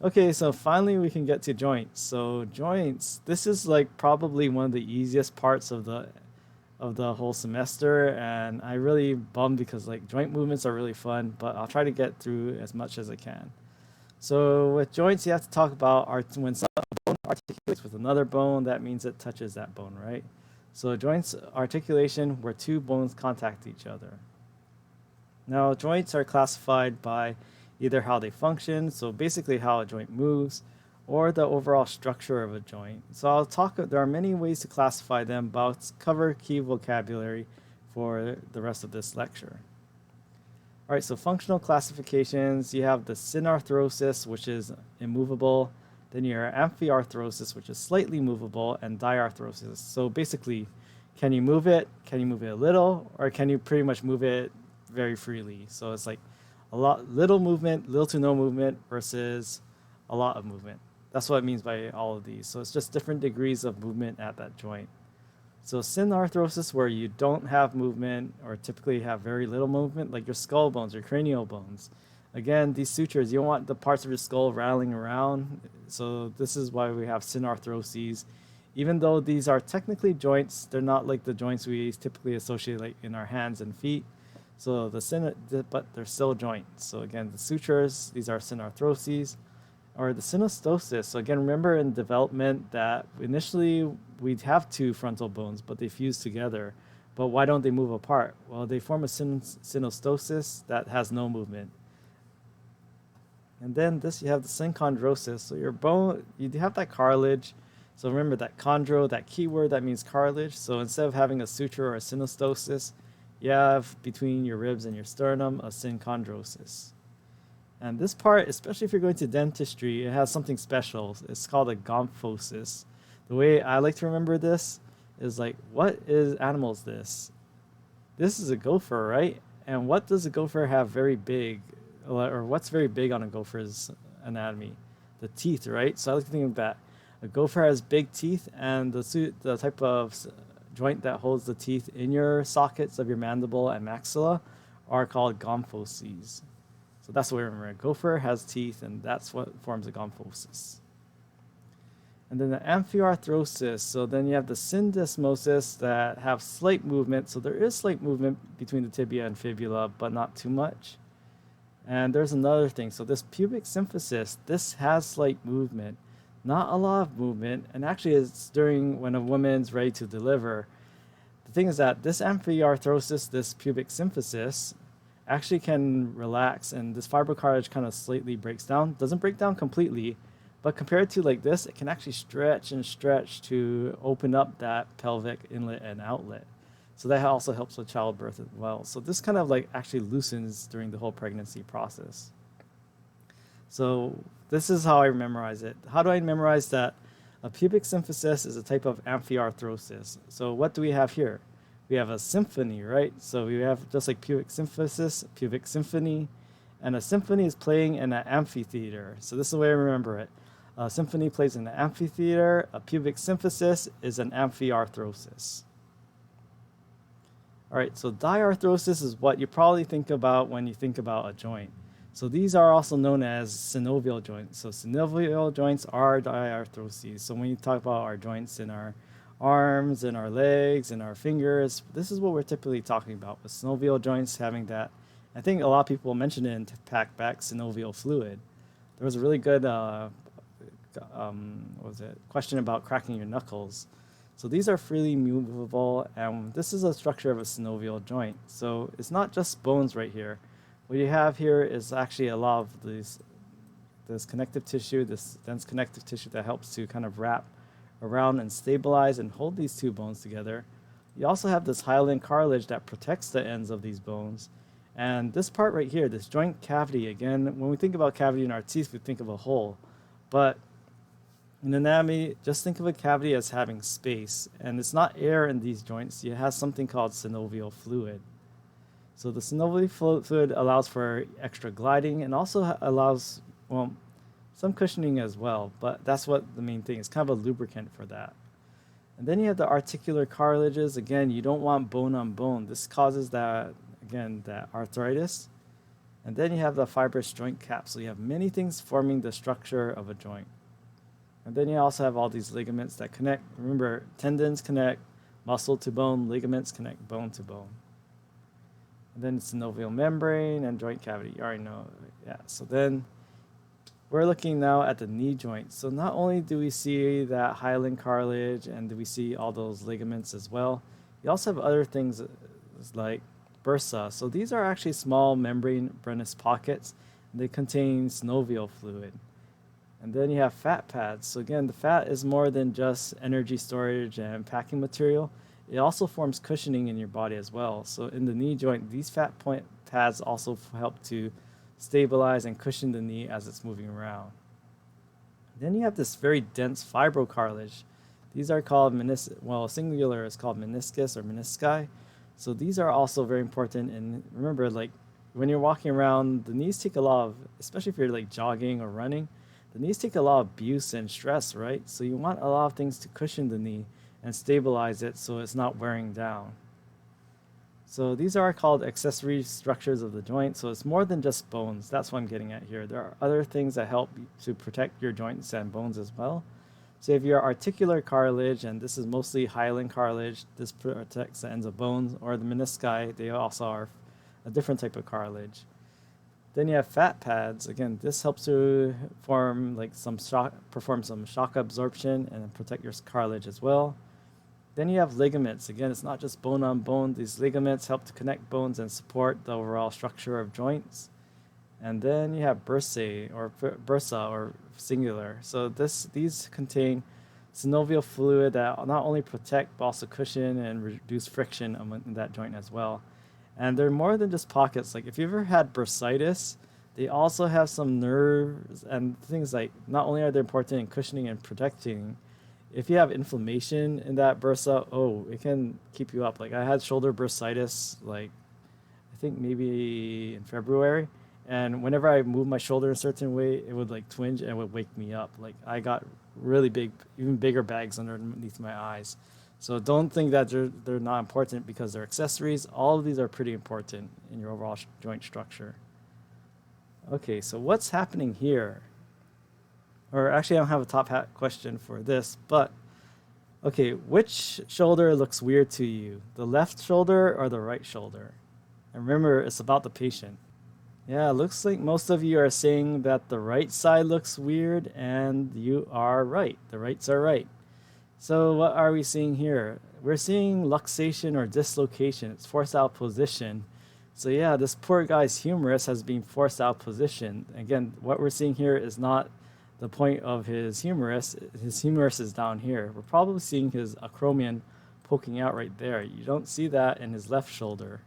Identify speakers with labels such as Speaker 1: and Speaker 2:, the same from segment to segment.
Speaker 1: Okay, so finally we can get to joints. So joints, this is like probably one of the easiest parts of the whole semester, and I really bummed because like joint movements are really fun, but I'll try to get through as much as I can. So with joints, you have to talk about when some bone articulates with another bone, that means it touches that bone, right? So joints articulation where two bones contact each other. Now, joints are classified by either how they function, so basically how a joint moves, or the overall structure of a joint. So there are many ways to classify them, but I'll cover key vocabulary for the rest of this lecture. All right, so functional classifications, you have the synarthrosis, which is immovable, then your amphiarthrosis, which is slightly movable, and diarthrosis. So basically, can you move it? Can you move it a little? Or can you pretty much move it very freely? So it's like little movement, little to no movement versus a lot of movement. That's what it means by all of these. So it's just different degrees of movement at that joint. So synarthrosis, where you don't have movement or typically have very little movement, like your skull bones or cranial bones. Again, these sutures, you don't want the parts of your skull rattling around. So this is why we have synarthroses. Even though these are technically joints, they're not like the joints we typically associate like in our hands and feet. So but they're still joints. So again, the sutures, these are synarthroses, or the synostosis. So again, remember in development that initially we'd have two frontal bones, but they fuse together. But why don't they move apart? Well, they form a synostosis that has no movement. And then this, you have the synchondrosis. So your bone, you have that cartilage. So remember that chondro, that keyword, that means cartilage. So instead of having a suture or a synostosis, you have between your ribs and your sternum a synchondrosis. And this part, especially if you're going to dentistry, it has something special. It's called a gomphosis. The way I like to remember this is like, what is animal is this? This is a gopher, right? And what does a gopher have very big, or what's very big on a gopher's anatomy? The teeth, right? So I like to think of that. A gopher has big teeth, and the type of joint that holds the teeth in your sockets of your mandible and maxilla are called gomphoses. So that's the way I remember it. Gopher has teeth, and that's what forms a gomphosis. And then the amphiarthrosis. So then you have the syndesmosis that have slight movement. So there is slight movement between the tibia and fibula, but not too much. And there's another thing. So this pubic symphysis, this has slight movement, not a lot of movement. And actually, it's during when a woman's ready to deliver. The thing is that this amphiarthrosis, this pubic symphysis, actually can relax, and this fibrocartilage kind of slightly breaks down. Doesn't break down completely, but compared to like this, it can actually stretch and stretch to open up that pelvic inlet and outlet. So that also helps with childbirth as well. So this kind of like actually loosens during the whole pregnancy process. So this is how I memorize it. How do I memorize that? A pubic symphysis is a type of amphiarthrosis. So what do we have here? We have a symphony, right? So we have just like pubic symphysis, pubic symphony, and a symphony is playing in an amphitheater. So this is the way I remember it. A symphony plays in an amphitheater. A pubic symphysis is an amphiarthrosis. All right, so diarthrosis is what you probably think about when you think about a joint. So these are also known as synovial joints. So synovial joints are diarthroses. So when you talk about our joints in our arms and our legs and our fingers, this is what we're typically talking about with synovial joints having that. I think a lot of people mention it in pack back synovial fluid. There was a really good question about cracking your knuckles. So these are freely movable, and this is a structure of a synovial joint. So it's not just bones right here. What you have here is actually a lot of this connective tissue, this dense connective tissue that helps to kind of wrap around and stabilize and hold these two bones together. You also have this hyaline cartilage that protects the ends of these bones. And this part right here, this joint cavity, again, when we think about cavity in our teeth, we think of a hole. But in anatomy, just think of a cavity as having space. And it's not air in these joints. It has something called synovial fluid. So the synovial fluid allows for extra gliding and also allows, well, some cushioning as well, but that's what the main thing is, kind of a lubricant for that. And then you have the articular cartilages. Again, you don't want bone on bone. This causes that, again, that arthritis. And then you have the fibrous joint cap. So you have many things forming the structure of a joint. And then you also have all these ligaments that connect. Remember, tendons connect muscle to bone, ligaments connect bone to bone. And then synovial membrane and joint cavity. You already know. Yeah. So then we're looking now at the knee joint. So not only do we see that hyaline cartilage and do we see all those ligaments as well, you also have other things like bursa. So these are actually small membranous pockets. They contain synovial fluid. And then you have fat pads. So again, the fat is more than just energy storage and packing material. It also forms cushioning in your body as well. So in the knee joint, these fat pads also help to stabilize and cushion the knee as it's moving around. Then you have this very dense fibrocartilage. These are called singular is called meniscus or menisci. So these are also very important. And remember, like when you're walking around, the knees take a lot of, especially if you're like jogging or running, the knees take a lot of abuse and stress, right? So you want a lot of things to cushion the knee and stabilize it so it's not wearing down. So these are called accessory structures of the joint. So it's more than just bones. That's what I'm getting at here. There are other things that help to protect your joints and bones as well. So if your articular cartilage, and this is mostly hyaline cartilage, this protects the ends of bones, or the menisci, they also are a different type of cartilage. Then you have fat pads. Again, this helps to perform some shock absorption and protect your cartilage as well. Then you have ligaments. Again, it's not just bone on bone. These ligaments help to connect bones and support the overall structure of joints. And then you have bursa or singular. So these contain synovial fluid that not only protect but also cushion and reduce friction in that joint as well. And they're more than just pockets. Like if you've ever had bursitis, they also have some nerves and things like, not only are they important in cushioning and protecting, if you have inflammation in that bursa, it can keep you up. Like I had shoulder bursitis, like I think maybe in February. And whenever I moved my shoulder a certain way, it would like twinge and it would wake me up. Like I got really big, even bigger bags underneath my eyes. So don't think that they're not important because they're accessories. All of these are pretty important in your overall joint structure. Okay, so what's happening here? Or actually, I don't have a top hat question for this, but okay, which shoulder looks weird to you? The left shoulder or the right shoulder? And remember, it's about the patient. Yeah, it looks like most of you are saying that the right side looks weird, and you are right. The rights are right. So what are we seeing here? We're seeing luxation or dislocation. It's forced out position. So yeah, this poor guy's humerus has been forced out position. Again, what we're seeing here is not the point of his humerus. His humerus is down here. We're probably seeing his acromion poking out right there. You don't see that in his left shoulder.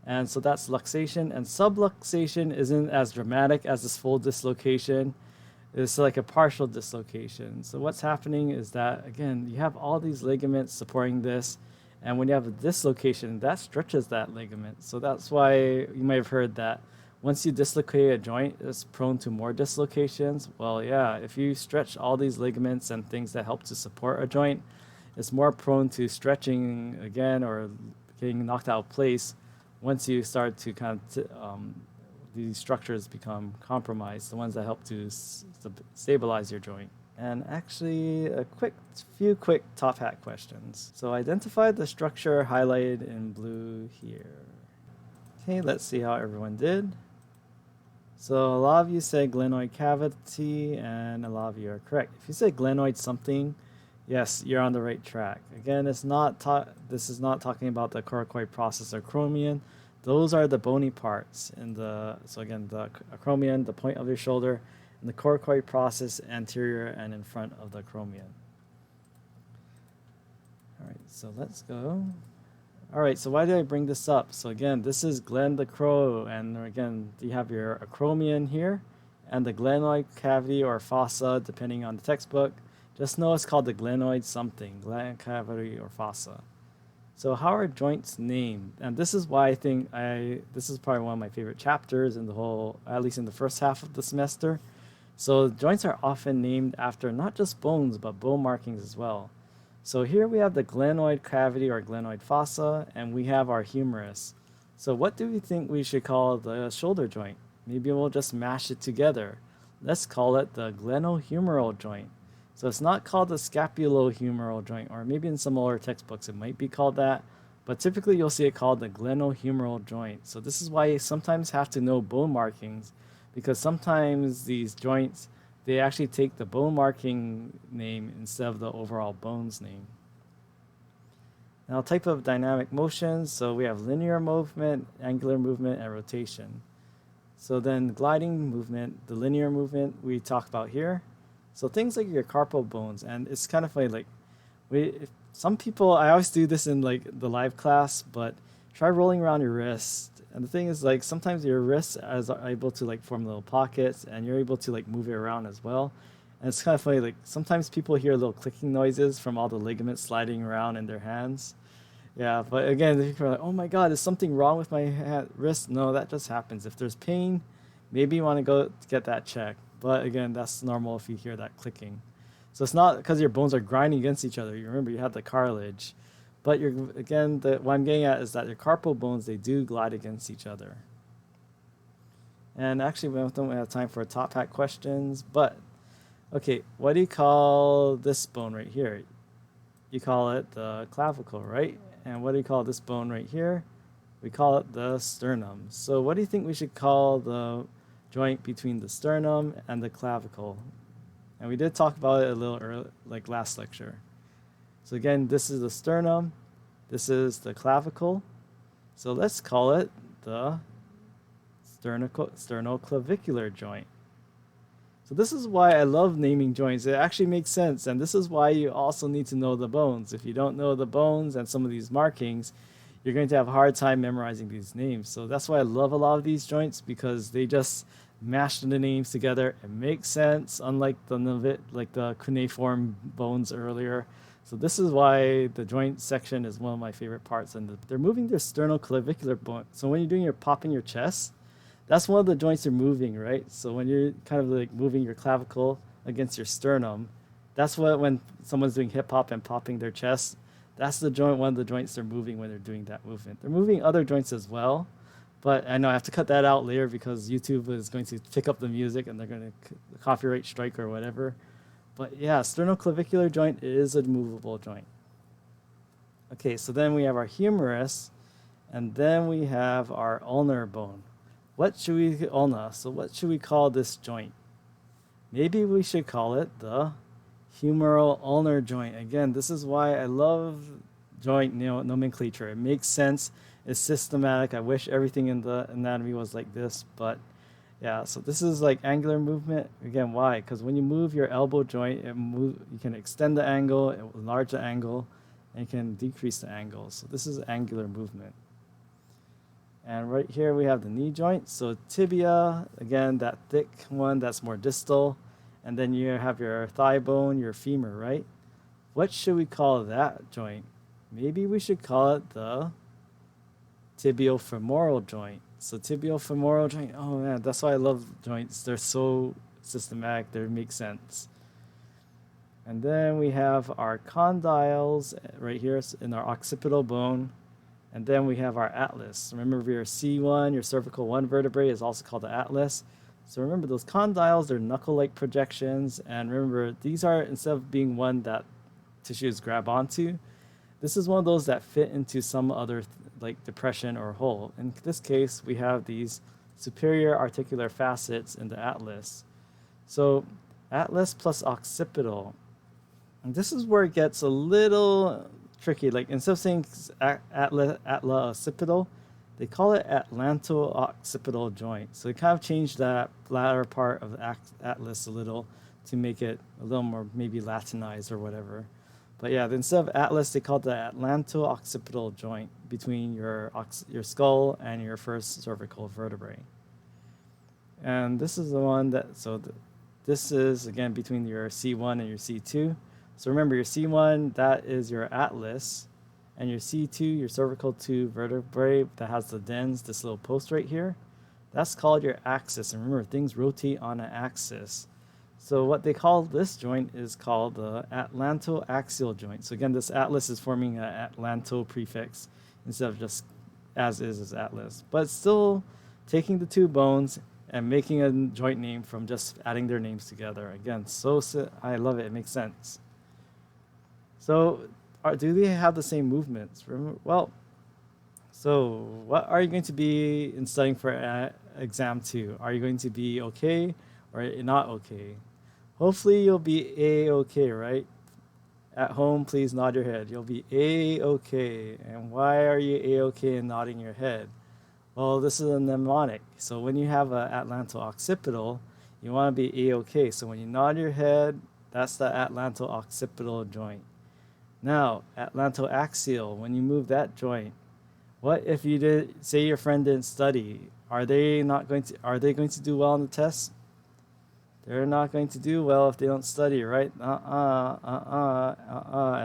Speaker 1: And so that's luxation. And subluxation isn't as dramatic as this full dislocation. It's like a partial dislocation. So what's happening is that, again, you have all these ligaments supporting this. And when you have a dislocation, that stretches that ligament. So that's why you may have heard that once you dislocate a joint, it's prone to more dislocations. Well, yeah, if you stretch all these ligaments and things that help to support a joint, it's more prone to stretching again or getting knocked out of place once you start to these structures become compromised, the ones that help to stabilize your joint. And actually, few quick top hat questions. So identify the structure highlighted in blue here. Okay, let's see how everyone did. So a lot of you said glenoid cavity, and a lot of you are correct. If you say glenoid something, yes, you're on the right track. Again, this is not talking about the coracoid process or acromion. Those are the bony parts. So again, the acromion, the point of your shoulder, and the coracoid process anterior and in front of the acromion. All right, so let's go. All right, so why did I bring this up? So again, this is Glen de Croix, and again, you have your acromion here, and the glenoid cavity or fossa, depending on the textbook. Just know it's called the glenoid something, glenoid cavity or fossa. So how are joints named? And this is why I think this is probably one of my favorite chapters in the whole, at least in the first half of the semester. So joints are often named after not just bones, but bone markings as well. So here we have the glenoid cavity or glenoid fossa, and we have our humerus. So what do we think we should call the shoulder joint? Maybe we'll just mash it together. Let's call it the glenohumeral joint. So it's not called the scapulohumeral joint, or maybe in some older textbooks it might be called that, but typically you'll see it called the glenohumeral joint. So this is why you sometimes have to know bone markings, because sometimes these joints, they actually take the bone marking name instead of the overall bone's name. Now, type of dynamic motions, so we have linear movement, angular movement, and rotation. So then gliding movement, the linear movement we talk about here. So things like your carpal bones, and it's kind of funny, like some people, I always do this in like the live class, but try rolling around your wrist. And the thing is, like, sometimes your wrists are able to like form little pockets, and you're able to like move it around as well. And it's kind of funny, like sometimes people hear little clicking noises from all the ligaments sliding around in their hands. Yeah, but again, people are like, oh my God, is something wrong with my wrist? No, that just happens. If there's pain, maybe you want to go get that checked. But again, that's normal if you hear that clicking. So it's not because your bones are grinding against each other. You remember you have the cartilage. But what I'm getting at is that your carpal bones, they do glide against each other. And actually, we don't have time for top hat questions. But, okay, what do you call this bone right here? You call it the clavicle, right? And what do you call this bone right here? We call it the sternum. So what do you think we should call the joint between the sternum and the clavicle? And we did talk about it a little early, like last lecture. So again, this is the sternum. This is the clavicle. So let's call it the sternoclavicular joint. So this is why I love naming joints. It actually makes sense. And this is why you also need to know the bones. If you don't know the bones and some of these markings, you're going to have a hard time memorizing these names. So that's why I love a lot of these joints, because they just mash the names together. It makes sense, unlike the cuneiform bones earlier. So this is why the joint section is one of my favorite parts. And they're moving their sternoclavicular bone. So when you're doing your popping your chest, that's one of the joints you're moving, right? So when you're kind of like moving your clavicle against your sternum, that's when someone's doing hip hop and popping their chest, that's one of the joints they're moving when they're doing that movement. They're moving other joints as well, but I know I have to cut that out later because YouTube is going to pick up the music and they're going to copyright strike or whatever. But yeah, sternoclavicular joint is a movable joint. Okay, so then we have our humerus, and then we have our ulnar bone. So what should we call this joint? Maybe we should call it the humeral ulnar joint. Again, this is why I love joint nomenclature. It makes sense. It's systematic. I wish everything in the anatomy was like this, but yeah. So this is like angular movement. Again, why? Because when you move your elbow joint, you can extend the angle, it will enlarge the angle, and you can decrease the angle. So this is angular movement. And right here we have the knee joint. So tibia, again, that thick one that's more distal. And then you have your thigh bone, your femur, right? What should we call that joint? Maybe we should call it the tibiofemoral joint. So tibiofemoral joint, oh man, that's why I love joints. They're so systematic, they make sense. And then we have our condyles right here in our occipital bone. And then we have our atlas. Remember, your C1, your cervical 1 vertebrae is also called the atlas. So remember, those condyles, they're knuckle-like projections. And remember, these are, instead of being one that tissues grab onto, this is one of those that fit into some other like depression or hole. In this case, we have these superior articular facets in the atlas. So atlas plus occipital. And this is where it gets a little tricky. Like instead of saying Atlanto-occipital, they call it Atlanto-occipital joint. So they kind of changed that latter part of the atlas a little to make it a little more maybe Latinized or whatever. But yeah, instead of atlas, they call it the Atlanto-occipital joint between your skull and your first cervical vertebrae. And this is the one that, this is again between your C1 and your C2. So remember, your C1, that is your atlas, and your C2, your cervical 2 vertebrae that has the dens, this little post right here, that's called your axis. And remember, things rotate on an axis. So what they call this joint is called the Atlantoaxial joint. So again, this atlas is forming an Atlanto prefix instead of just as is atlas, but still taking the two bones and making a joint name from just adding their names together. Again, I love it. It makes sense. So, do they have the same movements? Well, so what are you going to be in studying for exam 2? Are you going to be okay or not okay? Hopefully you'll be a-okay, right? At home, please nod your head. You'll be a-okay. And why are you a-okay and nodding your head? Well, this is a mnemonic. So when you have an Atlanto-occipital, you want to be a-okay. So when you nod your head, that's the Atlanto-occipital joint. Now, Atlantoaxial, when you move that joint, what if you did say your friend didn't study? Are they going to do well on the test? They're not going to do well if they don't study, right? And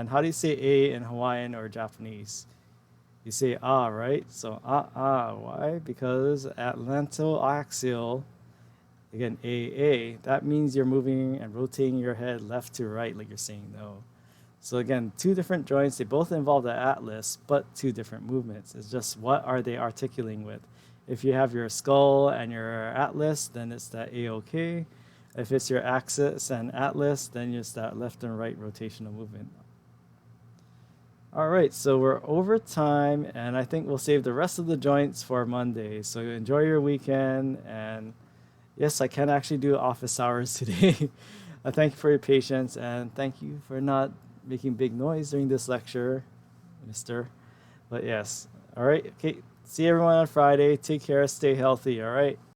Speaker 1: how do you say A in Hawaiian or Japanese? You say ah, right? So why? Because Atlantoaxial, again, AA, that means you're moving and rotating your head left to right, like you're saying no. So again, two different joints, they both involve the atlas, but two different movements. It's just what are they articulating with? If you have your skull and your atlas, then it's that A-OK. If it's your axis and atlas, then it's that left and right rotational movement. All right, so we're over time, and I think we'll save the rest of the joints for Monday. So enjoy your weekend, and yes, I can actually do office hours today. I thank you for your patience, and thank you for not making big noise during this lecture, mister. But yes, all right, okay, see everyone on Friday. Take care, stay healthy, all right?